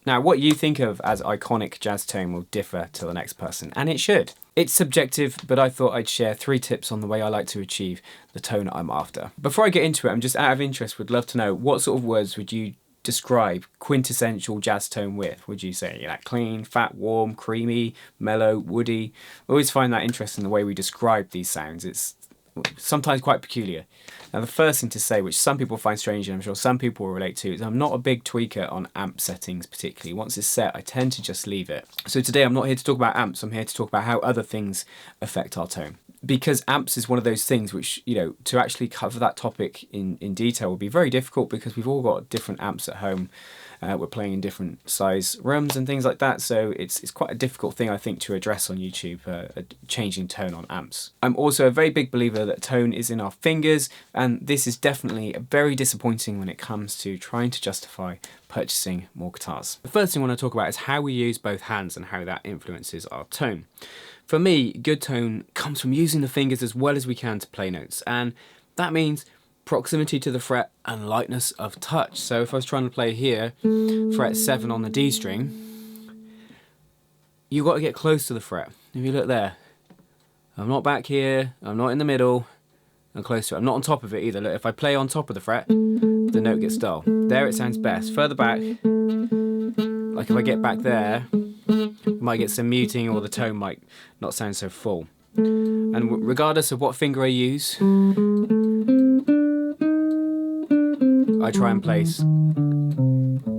Now, what you think of as iconic jazz tone will differ to the next person, and it should. It's subjective, but I thought I'd share 3 tips on the way I like to achieve the tone I'm after. Before I get into it, I'm just out of interest, would love to know, what sort of words would you describe quintessential jazz tone with? Would you say like clean, fat, warm, creamy, mellow, woody? I always find that interesting, the way we describe these sounds. It's sometimes quite peculiar. Now, the first thing to say, which some people find strange and I'm sure some people will relate to, is I'm not a big tweaker on amp settings particularly. Once it's set, I tend to just leave it. So today I'm not here to talk about amps, I'm here to talk about how other things affect our tone. Because amps is one of those things which, you know, to actually cover that topic in detail would be very difficult, because we've all got different amps at home. We're playing in different size rooms and things like that, so it's quite a difficult thing, I think, to address on YouTube, a changing tone on amps. I'm also a very big believer that tone is in our fingers, and this is definitely very disappointing when it comes to trying to justify purchasing more guitars. The first thing I want to talk about is how we use both hands and how that influences our tone. For me, good tone comes from using the fingers as well as we can to play notes, and that means proximity to the fret and lightness of touch. So if I was trying to play here, fret 7 on the D string, you've got to get close to the fret. If you look there, I'm not back here, I'm not in the middle, I'm close to it. I'm not on top of it either. Look, if I play on top of the fret, the note gets dull. There it sounds best. Further back, like if I get back there, I might get some muting, or the tone might not sound so full. And regardless of what finger I use, I try and place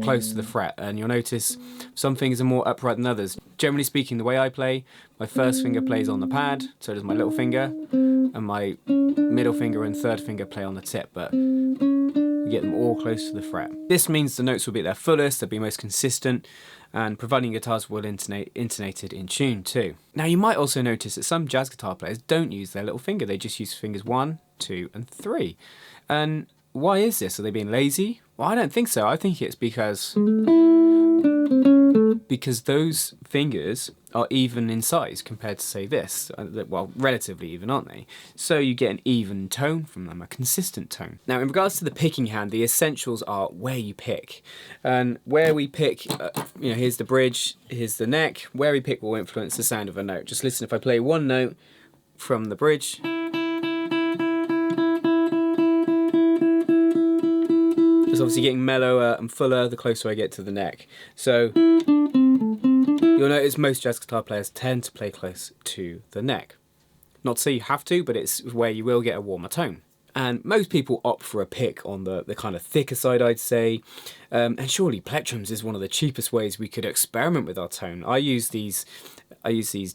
close to the fret, and you'll notice some fingers are more upright than others. Generally speaking, the way I play, my first finger plays on the pad, so does my little finger, and my middle finger and third finger play on the tip, but you get them all close to the fret. This means the notes will be at their fullest, they'll be most consistent, and providing guitars will intonated in tune too. Now, you might also notice that some jazz guitar players don't use their little finger, they just use fingers 1, 2 and 3. And why is this? Are they being lazy? Well, I don't think so. I think it's because those fingers are even in size compared to, say, this. Well, relatively even, aren't they? So you get an even tone from them, a consistent tone. Now, in regards to the picking hand, the essentials are where you pick. And where we pick, you know, here's the bridge, here's the neck. Where we pick will influence the sound of a note. Just listen, if I play one note from the bridge, it's obviously getting mellower and fuller the closer I get to the neck. So you'll notice most jazz guitar players tend to play close to the neck. Not to say you have to, but it's where you will get a warmer tone. And most people opt for a pick on the kind of thicker side, I'd say. And surely Plectrums is one of the cheapest ways we could experiment with our tone. I use these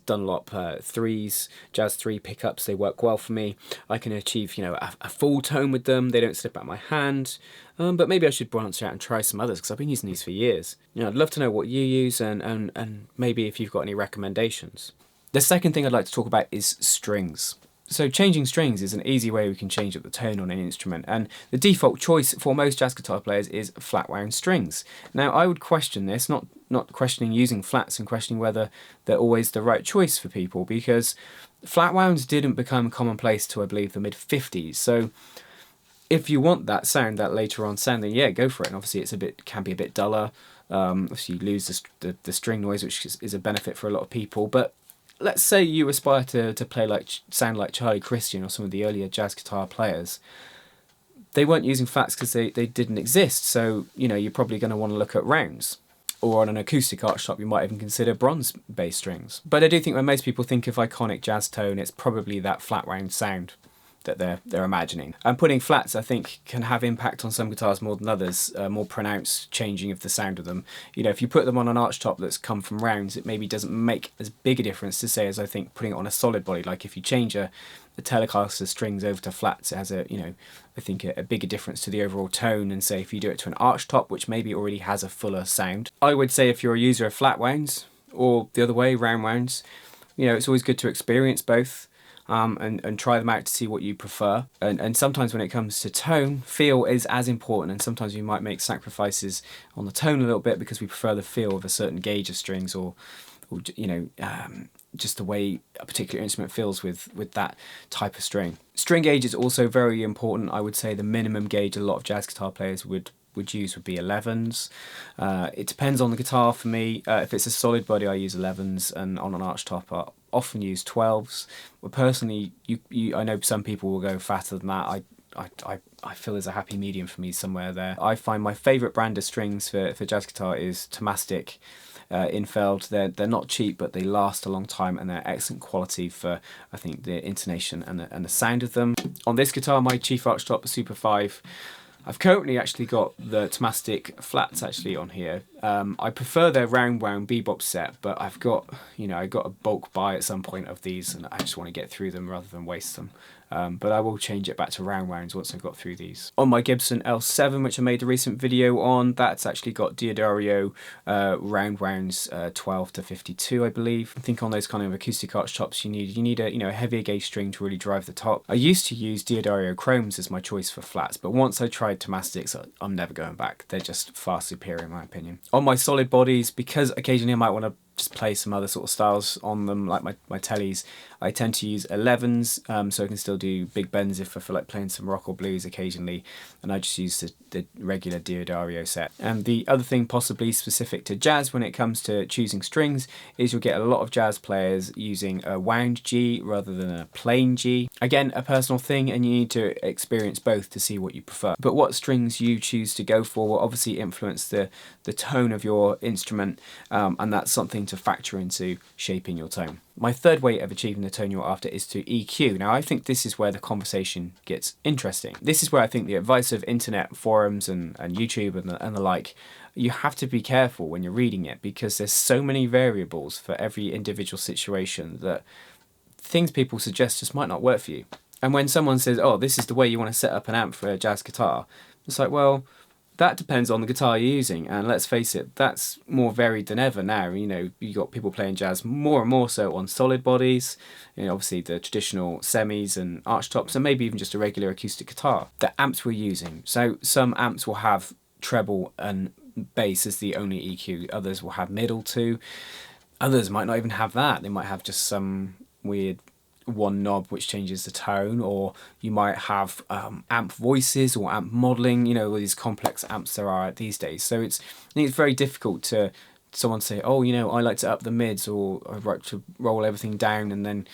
Dunlop 3s, Jazz 3 pickups. They work well for me. I can achieve, you know, a full tone with them. They don't slip out of my hand. But maybe I should branch out and try some others, because I've been using these for years. You know, I'd love to know what you use, and maybe if you've got any recommendations. The second thing I'd like to talk about is strings. So changing strings is an easy way we can change up the tone on an instrument, and the default choice for most jazz guitar players is flat wound strings. Now, I would question this, not questioning using flats and questioning whether they're always the right choice for people, because flat wounds didn't become commonplace till, I believe, the mid-50s. So if you want that sound, that later on sound, then yeah, go for it. And obviously can be a bit duller. Obviously you lose the string noise, which is a benefit for a lot of people, but let's say you aspire to sound like Charlie Christian or some of the earlier jazz guitar players. They weren't using flats because they didn't exist, so you know, you're probably going to want to look at rounds. Or on an acoustic archtop, you might even consider bronze bass strings. But I do think when most people think of iconic jazz tone, it's probably that flat wound sound that they're imagining. And putting flats, I think, can have impact on some guitars more than others, more pronounced changing of the sound of them. You know, if you put them on an archtop that's come from rounds, it maybe doesn't make as big a difference to say as I think putting it on a solid body. Like if you change the Telecaster strings over to flats, it has I think a bigger difference to the overall tone than say if you do it to an archtop, which maybe already has a fuller sound. I would say if you're a user of flat wounds, or the other way, round wounds, you know, it's always good to experience both. And try them out to see what you prefer. And sometimes when it comes to tone, feel is as important, and sometimes we might make sacrifices on the tone a little bit because we prefer the feel of a certain gauge of strings, or you know, just the way a particular instrument feels with that type of string. String gauge is also very important. I would say the minimum gauge a lot of jazz guitar players would would use would be 11s. It depends on the guitar for me. If it's a solid body, I use 11s, and on an arch top, I often use 12s. But personally, I know some people will go fatter than that. I feel there's a happy medium for me somewhere there. I find my favourite brand of strings for jazz guitar is Tomastic Infeld. They're not cheap, but they last a long time, and they're excellent quality for, I think, the intonation and the sound of them. On this guitar, my chief arch top, Super 5. I've currently actually got the Tomastic flats actually on here. I prefer their round wound bebop set, but I've got, I got a bulk buy at some point of these, and I just want to get through them rather than waste them. But I will change it back to round wounds once I've got through these. On my Gibson L7, which I made a recent video on, that's actually got Diodario round wounds 12 to 52, I believe. I think on those kind of acoustic arch tops, you need a heavier gauge string to really drive the top. I used to use Diodario chromes as my choice for flats, but once I tried Tomastics, I'm never going back. They're just far superior in my opinion. On my solid bodies, because occasionally I might want to just play some other sort of styles on them, like my tellies, I tend to use 11s, so I can still do big bends if I feel like playing some rock or blues occasionally, and I just use the regular Diodario set. And the other thing possibly specific to jazz when it comes to choosing strings is you'll get a lot of jazz players using a wound G rather than a plain G. Again, a personal thing, and you need to experience both to see what you prefer. But what strings you choose to go for will obviously influence the tone of your instrument, and that's something to factor into shaping your tone. My third way of achieving the tone you're after is to EQ. Now, I think this is where the conversation gets interesting. This is where I think the advice of internet forums and YouTube and the like, you have to be careful when you're reading it, because there's so many variables for every individual situation that things people suggest just might not work for you. And when someone says, oh, this is the way you want to set up an amp for a jazz guitar, it's like, well, that depends on the guitar you're using, and let's face it, that's more varied than ever now. You got people playing jazz more and more so on solid bodies, obviously the traditional semis and arch tops, and maybe even just a regular acoustic guitar. The amps we're using, so some amps will have treble and bass as the only EQ, others will have middle too, others might not even have that. They might have just some weird one knob which changes the tone, or you might have amp voices or amp modeling, all these complex amps there are these days. So I think it's very difficult to someone say, oh, I like to up the mids, or I like to roll everything down and then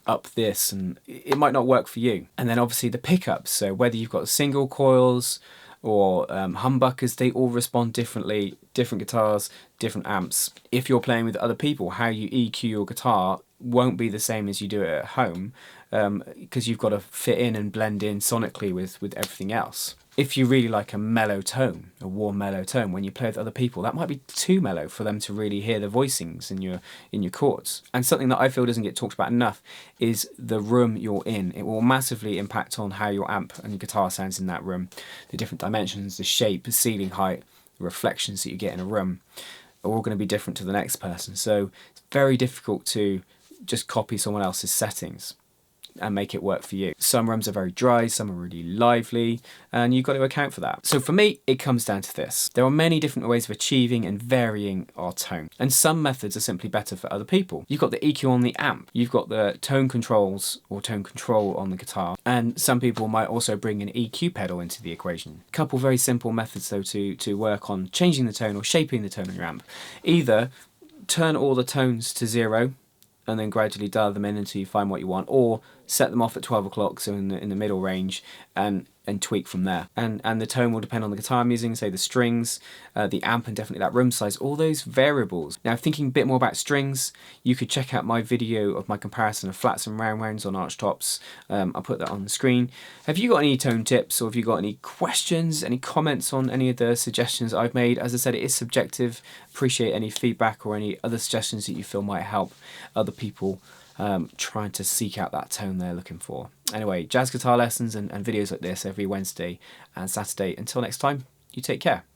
up this, and it might not work for you. And then obviously the pickups, so whether you've got single coils or humbuckers, they all respond differently. Different guitars, different amps. If you're playing with other people, how you EQ your guitar won't be the same as you do it at home, because you've got to fit in and blend in sonically with everything else. If you really like a mellow tone, a warm mellow tone, when you play with other people, that might be too mellow for them to really hear the voicings in your chords. And something that I feel doesn't get talked about enough is the room you're in. It will massively impact on how your amp and your guitar sounds in that room. The different dimensions, the shape, the ceiling height, the reflections that you get in a room are all going to be different to the next person. So it's very difficult to just copy someone else's settings and make it work for you. Some rooms are very dry, some are really lively, and you've got to account for that. So for me, it comes down to this. There are many different ways of achieving and varying our tone, and some methods are simply better for other people. You've got the EQ on the amp, you've got the tone controls or tone control on the guitar, and some people might also bring an EQ pedal into the equation. A couple very simple methods though to work on changing the tone or shaping the tone of your amp. Either turn all the tones to 0 and then gradually dial them in until you find what you want, or set them off at 12 o'clock, so in the middle range, and tweak from there. And the tone will depend on the guitar I'm using, say the strings, the amp, and definitely that room size, all those variables. Now, thinking a bit more about strings, you could check out my video of my comparison of flats and round wounds on arch tops. I'll put that on the screen. Have you got any tone tips, or have you got any questions, any comments on any of the suggestions I've made? As I said, it is subjective. Appreciate any feedback or any other suggestions that you feel might help other people trying to seek out that tone they're looking for. Anyway, jazz guitar lessons and videos like this every Wednesday and Saturday. Until next time, you take care.